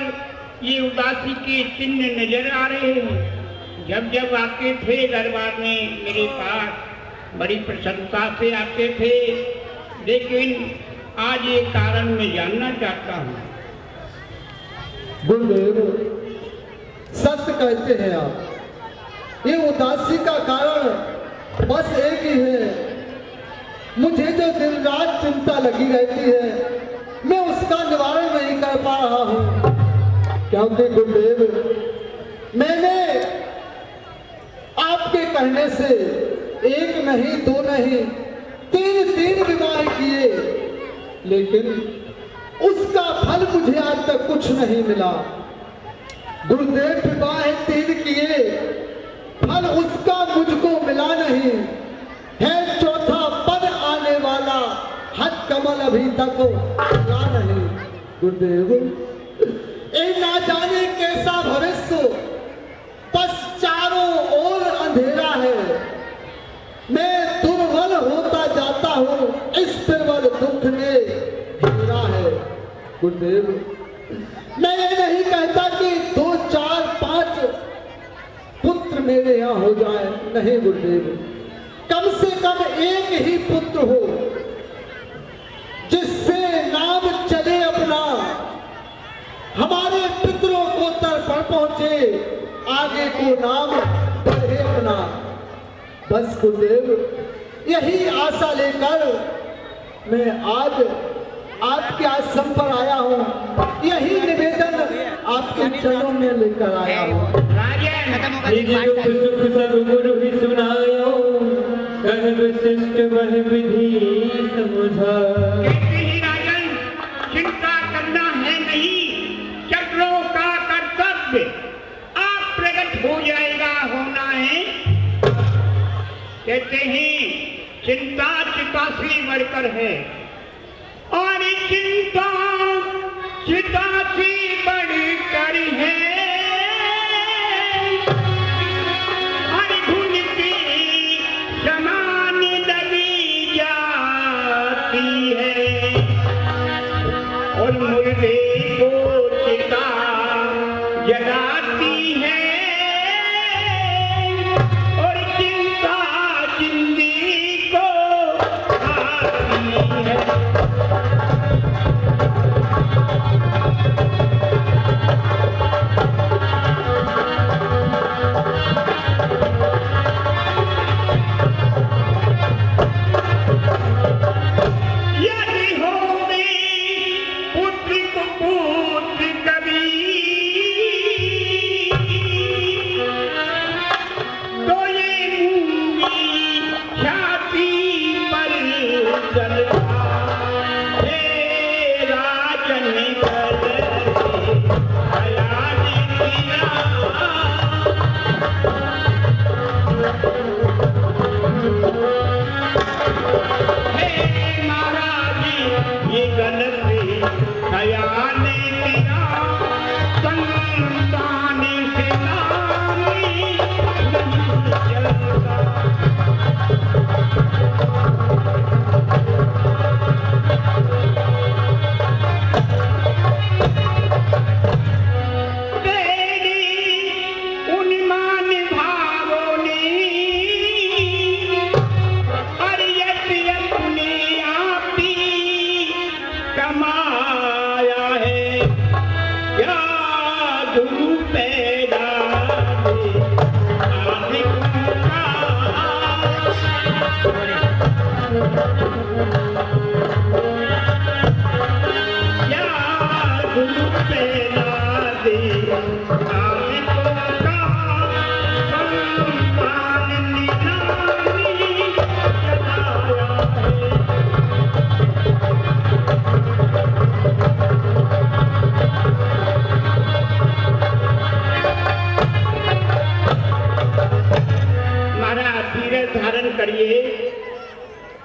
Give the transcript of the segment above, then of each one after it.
पर ये उदासी के चिन्ह नजर आ रहे हैं। जब जब आते थे दरबार में मेरे पास बड़ी प्रसन्नता से आते थे, लेकिन आज ये कारण मैं जानना चाहता हूँ। गुरुदेव, सत्य कहते हैं आप। ये उदासी का कारण बस एक ही है। मुझे जो दिन रात चिंता लगी रहती है, मैं उसका निवारण नहीं कर पा रहा हूँ। क्योंकि गुरुदेव, मैंने आपके कहने से एक नहीं, दो नहीं, तीन विवाह किए, लेकिन उसका फल मुझे आज तक कुछ नहीं मिला। गुरुदेव, विवाह 3 किए, फल उसका मुझको मिला नहीं है। चौथा पद आने वाला हद कमल अभी तक मिला नहीं। गुरुदेव, ये ना जाने कैसा भविष्य, बस चारों ओर अंधेरा है। मैं दुर्बल होता जाता हूँ, इस दुर्बल दुख ने घेरा है। गुरुदेव, मैं ये नहीं कहता कि 2, 4, 5 पुत्र मेरे यहाँ हो जाए, नहीं गुरुदेव, कम से कम एक ही पुत्र हो, जिससे नाम चले अपना, हमारे पितरों को तर्पण पहुंचे, आगे को नाम बढ़े अपना। बस गुरुदेव, यही आशा लेकर मैं आज आपके आश्रम पर आया हूँ, यही निवेदन आपके चरणों में लेकर आया हूँ। गुरु भी सुनायो, कह विशिष्ट वह विधि समझा। राजन, चिंता करना है नहीं, चक्रों का कर्तव्य आप प्रकट हो जाएगा, होना है। कहते हैं चिंता चिता से बढ़कर है, और चिंता चिता से बढ़कर है। हर धुन की समान दबी जाती है, और मुर्दे को चिता जगाती है, और चिंता जिंदगी को खाती है।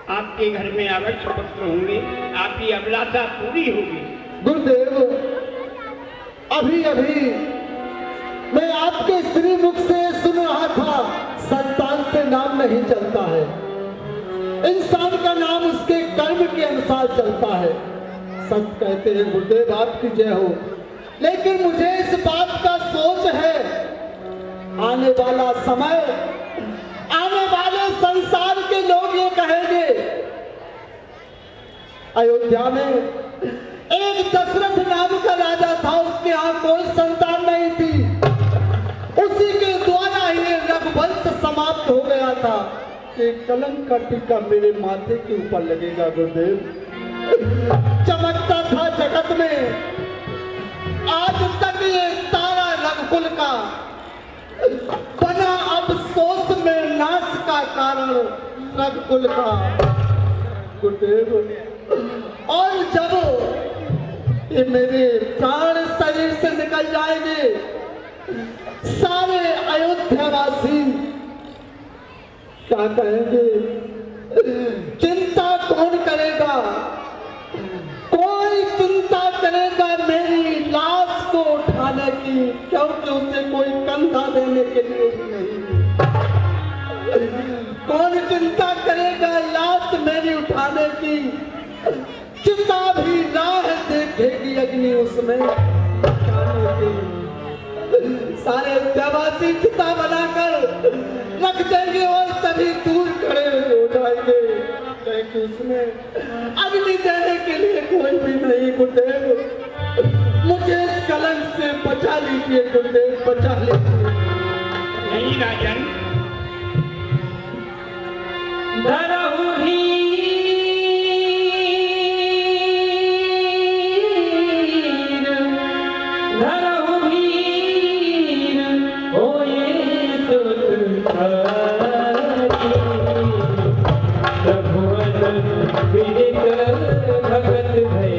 आपके घर में अवश्य पुत्र होंगे, आपकी अभिलाषा पूरी होगी। गुरुदेव, अभी अभी मैं आपके श्री मुख से सुन रहा था, संतान से नाम नहीं चलता है, इंसान का नाम उसके कर्म के अनुसार चलता है। सत्य कहते हैं गुरुदेव, आपकी जय हो। लेकिन मुझे इस बात का सोच है, आने वाला समय, आने वाले संसार के लोग ये कहेंगे, अयोध्या में एक दशरथ नाम का राजा था, उसके यहाँ कोई संतान नहीं थी, उसी के द्वारा ही रघुवंश समाप्त हो गया था। एक कलंक का टीका मेरे माथे के ऊपर लगेगा गुरुदेव। चमकता था जगत में, आज तक ये तारा रघुकुल का बना अफसोस में नाश का कारण रघुकुल का गुरुदेव। और जब ये मेरे प्राण शरीर से निकल जाएंगे, सारे अयोध्यावासी क्या कहेंगे? चिंता कौन करेगा? कोई चिंता करेगा मेरी लाश को उठाने की, क्योंकि उसे कोई कंधा देने के लिए भी नहीं। कौन चिंता करेगा लाश मेरी उठाने की? चिता भी राह देखेगी अग्नि उसमें उठाने की। सारे अयोध्यावासी चिता बनाकर रख देंगे और सभी दूर खड़े हो जाएंगे, क्योंकि उसमें अग्नि देने के लिए कोई भी नहीं। गुरुदेव, मुझे इस कलंक से बचा लीजिए गुरुदेव, बचा लीजिए। नहीं राजन, धरहु भगत भय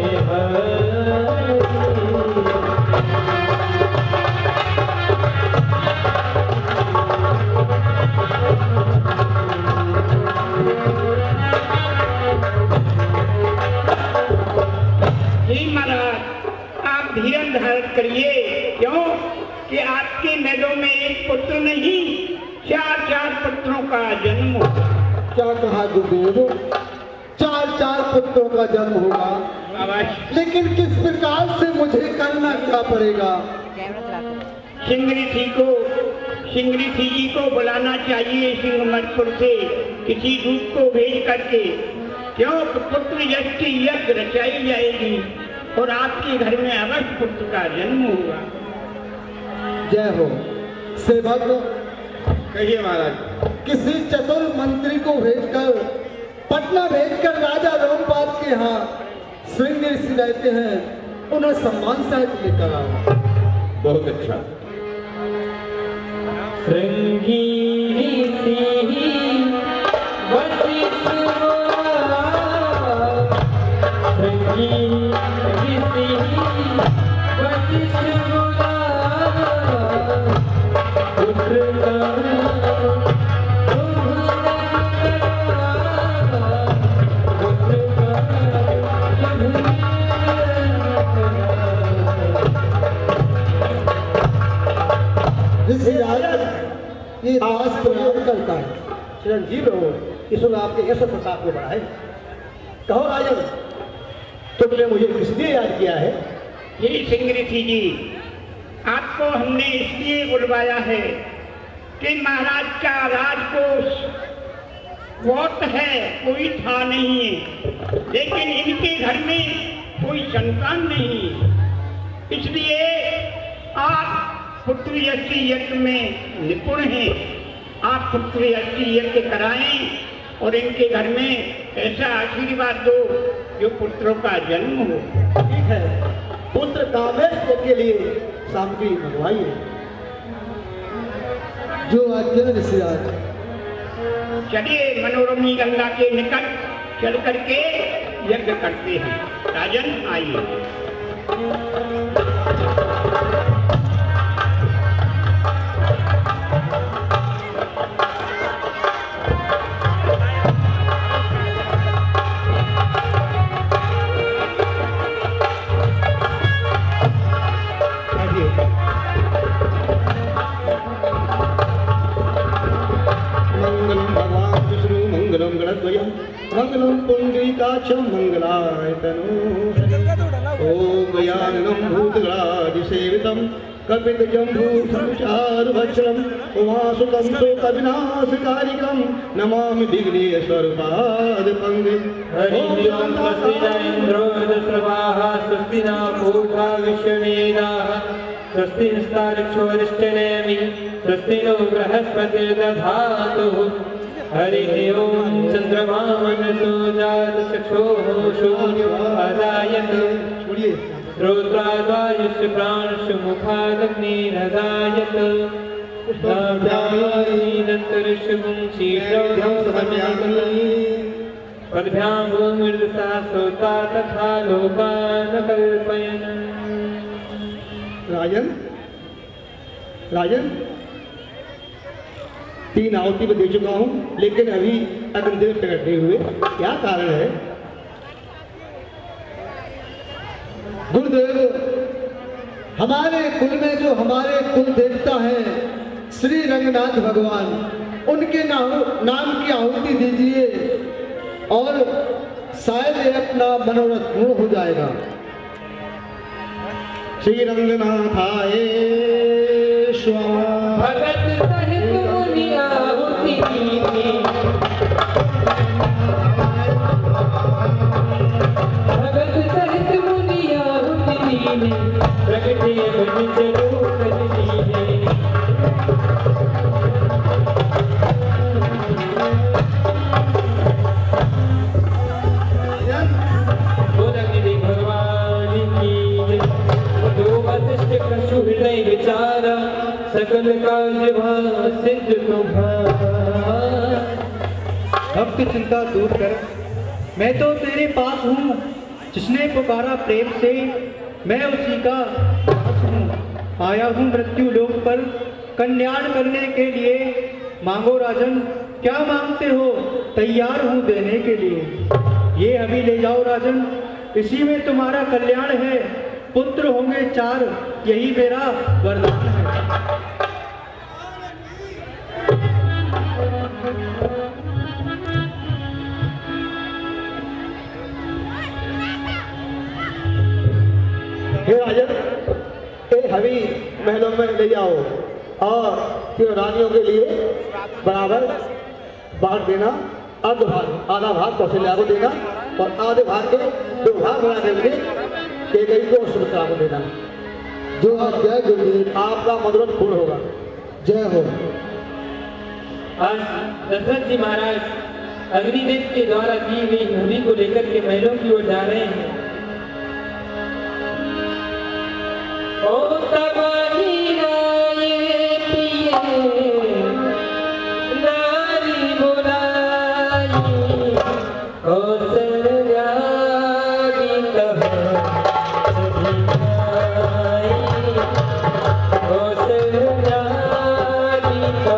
धीरज धारण करिए, क्यों कि आपके नजरों में एक पुत्र नहीं, चार चार पुत्रों का जन्म होगा। क्या कहा गुरुदेव? चार चार पुत्रों का जन्म होगा, लेकिन किस प्रकार से मुझे करना क्या पड़ेगा? सिंगरीथी जी को बुलाना चाहिए सिंहमठपुर से किसी दूत को भेज करके, क्यों पुत्र यज्ञ यज्ञ रचाई जाएगी और आपके घर में अवश्य पुत्र का जन्म होगा। जय हो। सेवक, कहिए महाराज। किसी चतुर मंत्री को भेजकर, पटना भेजकर राजा रोमपाद के यहाँ श्रृंगी ऋषि रहते हैं, उन्हें सम्मान सहित लेकर आओ। बहुत अच्छा। श्रृंगी ऋषि वशिष्ठ ये दास प्रणाम करता है। चिरंजीव रहो, ईश्वर आपके यश प्रताप को बढ़ाए। कहो राजन, तुमने मुझे किस लिए याद किया है? ये सिंगरीथी जी, आपको हमने इसलिए बुलवाया है कि महाराज का राजकोष बहुत है, कोई था नहीं है, लेकिन इनके घर में कोई संतान नहीं, इसलिए आप पुत्र यज्ञ में निपुण हैं। आप पुत्र यज्ञ कराएं और इनके घर में ऐसा आशीर्वाद दो जो पुत्रों का जन्म हो। ठीक है, पुत्र कामेश्वर के लिए सामग्री मंगवाइए। जो आज्ञा ऋषिराज। चलिए मनोरमी गंगा के निकट चल करके यज्ञ करते हैं। राजन आइए। मंगलम पुंडरीकाक्षं मंगलाय तनू। ओम यानं भूतगणादि सेवितं कपित जम्बू संचार भक्षणं उमासुतं शोकविनाशकारिकं नमामि विघ्नेश्वरपाद पंकजं। हरि ओम स्वस्ति न इंद्रो वृद्धश्रवाः स्वस्ति न पूर्वा विश्ववेदाः स्वस्ति नस्तार्क्ष्योरिष्टनेमि स्वस्ति नो बृहस्पतिर्दधातु। हरि ओम चंद्रमा मनसो जात चक्षुः शून्यो अजायत छोड़िए श्रोत्राद्वायुष्य प्राणस्य मुखादग्निरजायत नाभ्यामीनन्तरिषभुं शीर्षं पद्भ्यां भूमिर्दशा श्रोता तथा लोकान् कल्पयन्। राजन राजन 3 आहुति में दे चुका हूँ, लेकिन अभी अग्निदेव प्रकट नहीं हुए, क्या कारण है? गुरुदेव, हमारे कुल में जो हमारे कुल देवता हैं श्री रंगनाथ भगवान, उनके नाम की आहुति दीजिए और शायद ये अपना मनोरथ पूर्ण हो जाएगा। श्री रंगनाथाय स्वाहा। भगत सहित मुनि आहुति दीनी, भगत सहित मुनि आहुति दीनी, प्रगटे बन रूप दीने। बोलंगे भगवान की जय। जो वशिष्ठ कछु हृदय विचारा, सकल कार्य सिद्ध तुम्हारा। भक्त चिंता दूर कर, मैं तो तेरे पास हूँ, जिसने पुकारा प्रेम से मैं उसी का दास हूँ। आया हूँ मृत्यु लोक पर कल्याण करने के लिए, मांगो राजन क्या मांगते हो, तैयार हूँ देने के लिए। ये अभी ले जाओ राजन, इसी में तुम्हारा कल्याण है। पुत्र होंगे 4, यही मेरा वरदान है। हे राजन, ये हवी महलों में ले जाओ और तीनों रानियों के लिए बराबर बांट देना। अर्ध भाग, आधा भाग कौशल्या को देना और आधे भाग के 2 भाग बना देंगे कि कई को सुमित्रा को देना। जो जय गुरुदेव, आपका मनोरथ पूर्ण होगा। जय हो। आज दशरथ जी महाराज अग्निदेव के द्वारा दी गई होली को लेकर के महलों की ओर जा रहे हैं। ओ तबाही राये पिए नारी बुलाई, कौशल्या गीत सभी आई, कौशल्या गीत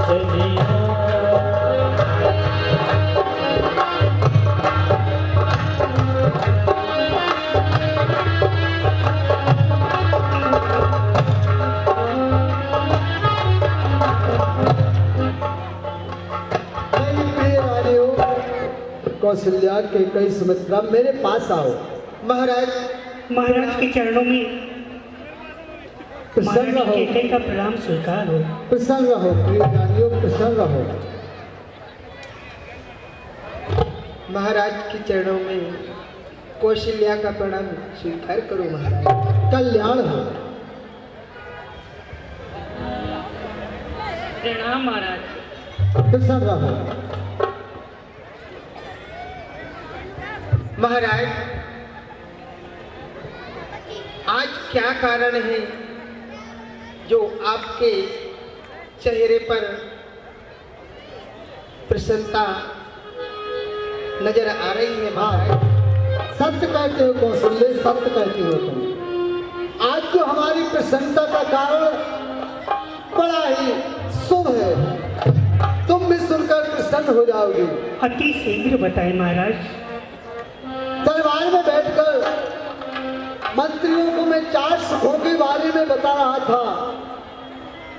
सभी कौशल्या के कई सुमित्रा मेरे पास आओ। महाराज, महाराज के चरणों में प्रसन्न महारानी रहो, केकई का प्रणाम स्वीकार हो। प्रसन्न रहो प्रिय जानियो, प्रसन्न रहो। महाराज के चरणों में कौशल्या का प्रणाम स्वीकार करो महाराज। कल्याण हो। प्रणाम महाराज। प्रसन्न रहो। महाराज, आज क्या कारण है जो आपके चेहरे पर प्रसन्नता नजर आ रही है महाराज? सत्य कहते हो कौशल्य, सत्य कहते हो तुम। आज जो हमारी प्रसन्नता का कारण बड़ा ही शुभ है, तुम भी सुनकर प्रसन्न हो जाओगी। अति शीघ्र बताए महाराज। दरबार में बैठकर मंत्रियों को मैं 4 सुखों के बारे में बता रहा था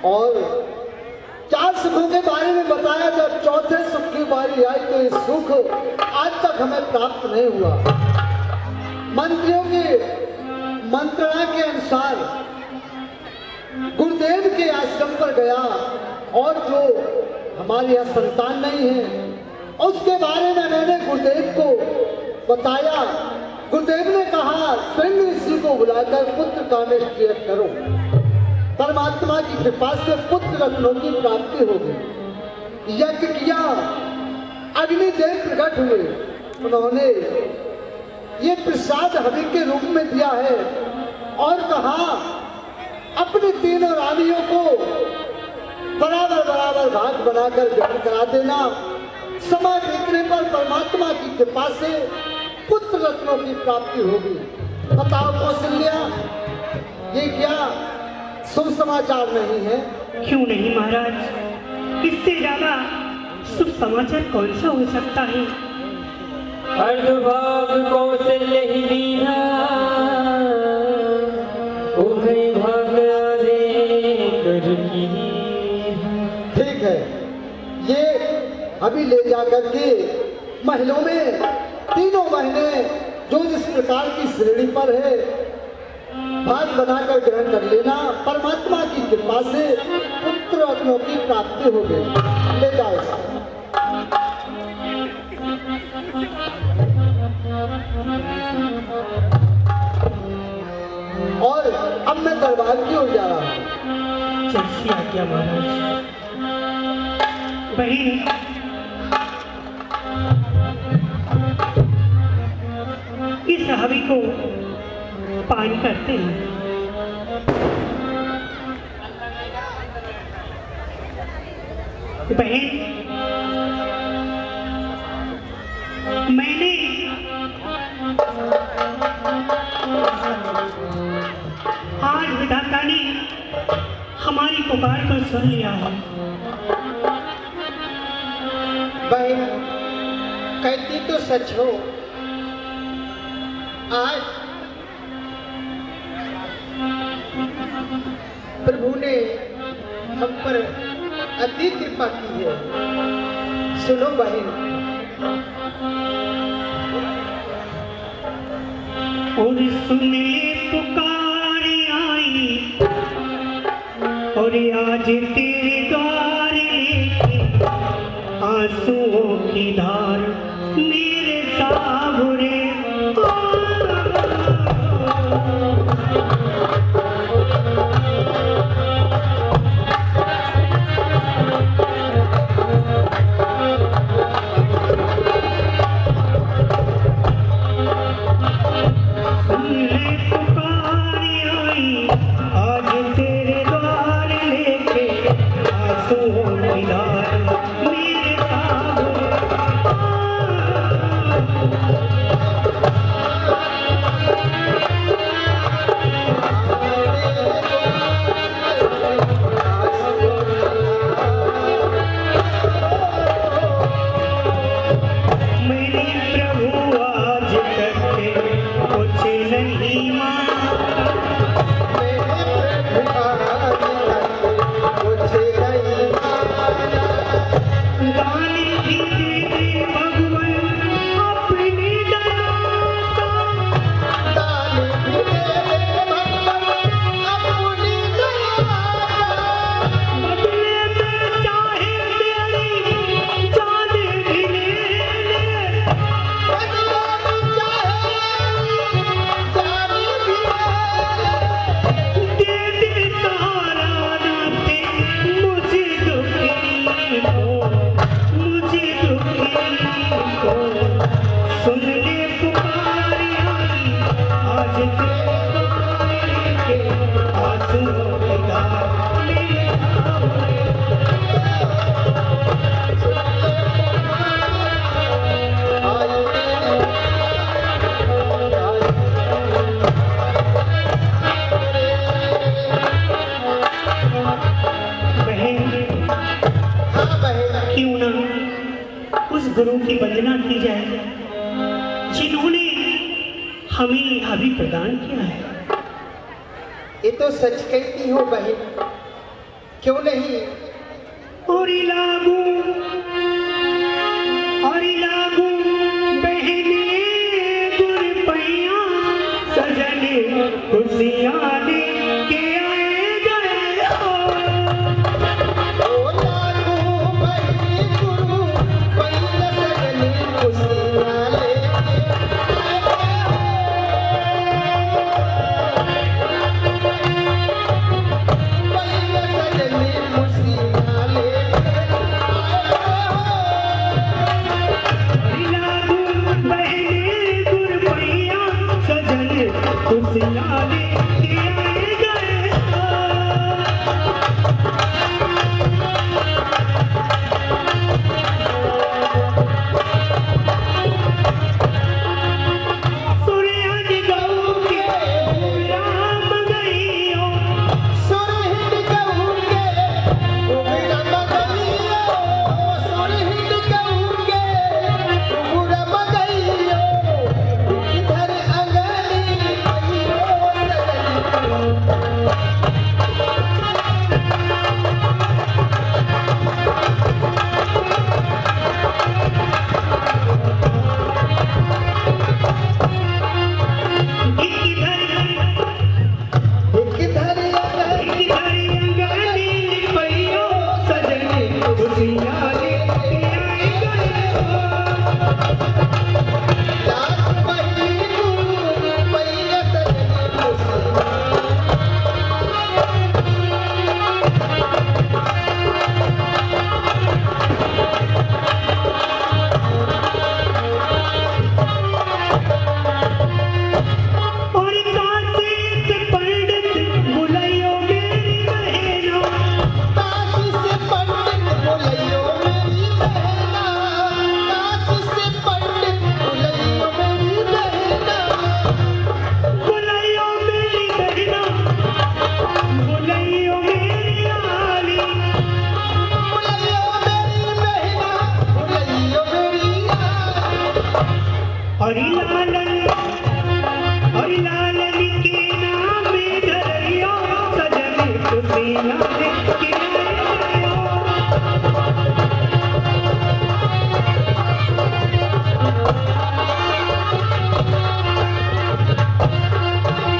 और 4 सुखों के बारे में बताया। जब चौथे सुख की बारी आई तो ये सुख आज तक हमें प्राप्त नहीं हुआ। मंत्रियों के मंत्रणा के अनुसार गुरुदेव के आश्रम पर गया और जो हमारे यहाँ संतान नहीं है उसके बारे में मैंने गुरुदेव को बताया। गुरुदेव ने कहा स्वयं ऋषि को बुलाकर पुत्र का निश्चय करो। परमात्मा की कृपा से पुत्र रत्नों की प्राप्ति होगी। यज्ञ किया, अग्निदेव प्रकट हुए, उन्होंने ये प्रसाद हवि के रूप में दिया है और कहा अपनी तीनों रानियों को बराबर बराबर भाग बनाकर ग्रहण करा देना। समय बीतने पर परमात्मा की कृपा से पुत्र रत्नों की प्राप्ति होगी। बताओ कौशल्या, ये क्या शुभ समाचार नहीं है? क्यों नहीं महाराज, इससे ज्यादा शुभ समाचार कौन सा हो सकता है? अर्धभाग कौशल्य ही दीना, उभय भाग आदे कर की। ठीक है, ये अभी ले जाकर के महलों में तीनों महीने जो जिस प्रकार की श्रेणी पर है भाग बनाकर ग्रहण कर लेना। परमात्मा की कृपा से पुत्र रत्नों की प्राप्ति हो गई। ले जाओ इसे। और अब मैं दरबार की ओर जा रहा हूँ। जैसी आज्ञा महाराज। बहन, इस हवि को पान करते हैं। बहन, मैंने आज विधाता ने हमारी पुकार को सुन लिया है। बहन, कहती तो सच हो। आज प्रभु ने हम पर अति कृपा की है। सुनो बहन, और सुन ले पुकार आई, और आज तेरे द्वार लेके आंसुओं की धार मेरे सावरे। गुरु की वंदना की जाए जिन्होंने हमें हवि प्रदान किया है। ये तो सच कहती हो बहन, क्यों नहीं? और लागू बहने गुरपैया खुशियाँ लेके आए गए हो। ओ लाडू बड़ी गुरु पैया सजनी खुशियाँ लेके आए हो। पैया सजनी खुशियाँ लेके आए हो। लाडू बहने गुर पैया सजन खुशियाँ लेके आए गए हो। सूर्य गौ के राम गई हो। सुरहित कहूँ के उगरा मगइयो, सुरहित कहूँ के उगरा मगइयो, इधर अंगनी अइयो सजनी। इधर अंगनी पैयो सजनी खुशियाँ लेके आए गए हो। लाख बड़ी गुरु पैया सजनी खुशियाँ। और काशी से पंडित बुलायो मेरी बहनों। काशी से पंडित बुलायो मेरी बहना, काशी से पंडित बुलायो मेरी बहना। बुलायो मेरी बहनों, बुलायो मेरी आली। बुलायो मेरी बहना, बुलायो मेरी हरि लालन के नाम में धरियो सजनी खुशियाँ लेके आए हो।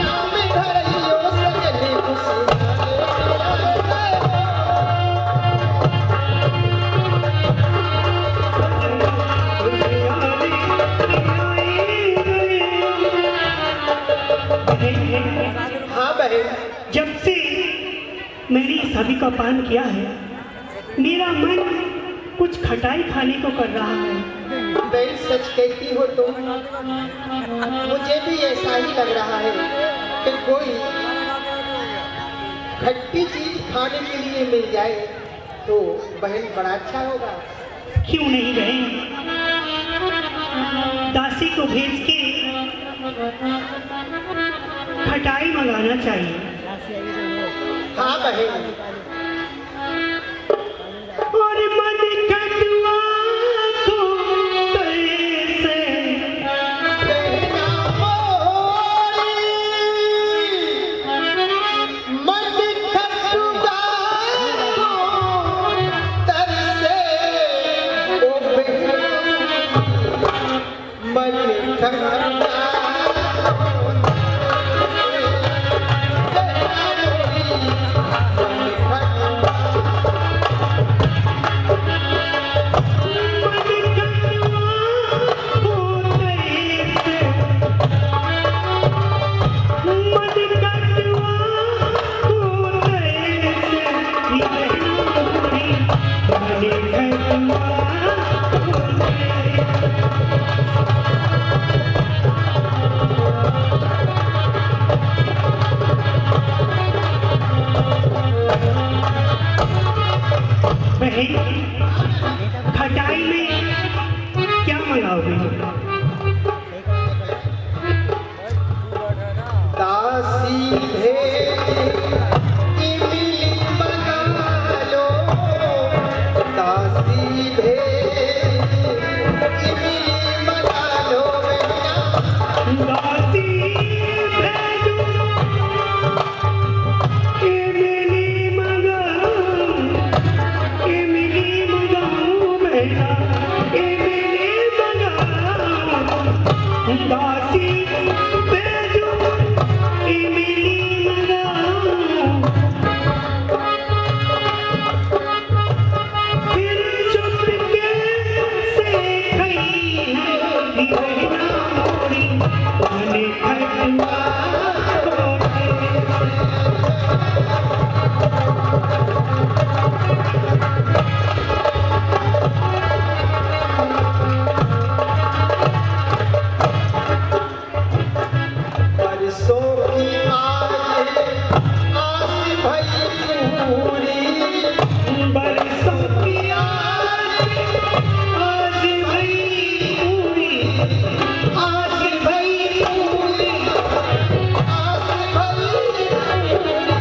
नाम धरियो सजनी खुशियाँ लेके आए खुशियाँ लेके आए गए। हाँ बहन, जब से मैंने इस हबी का पान किया है, मेरा मन कुछ खटाई खाने को कर रहा है। बहन सच कहती हो तो मुझे भी ऐसा ही लग रहा है कि कोई खट्टी चीज खाने के लिए मिल जाए तो बहन बड़ा अच्छा होगा। क्यों नहीं बहन, दासी को भेज के खटाई मंगाना चाहिए। हाँ बहन, और मन कटवा को तले से बहना मोरी मन खटुआ को तर से, ओ बहना मन खटुआ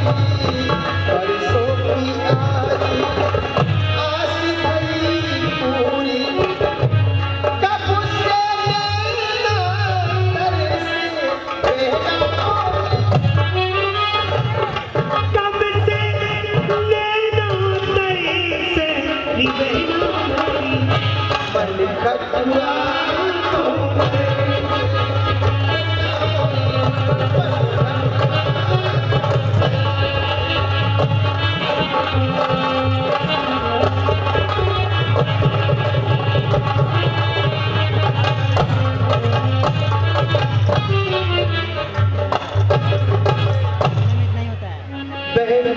परसों की आई आस भरी पूरी कब से नैना तरसे बहना कब से नैना तरसे बहना मलिकत हुआ बहन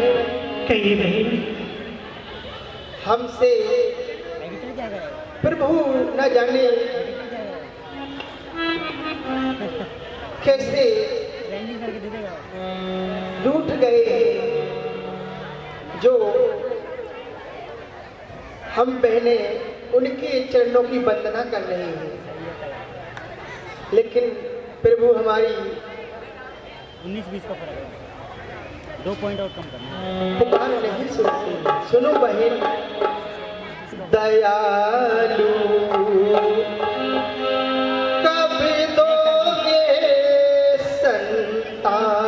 कहिए बहन हमसे प्रभु न जाने कैसे रूठ गए जो हम बहने उनके चरणों की वंदना कर रहे हैं, लेकिन प्रभु हमारी 19-20 का फर्क है, 2 पॉइंट और कम करना। पुकार नहीं सुनते। सुनो बहन, दयालु कब दोगे संतान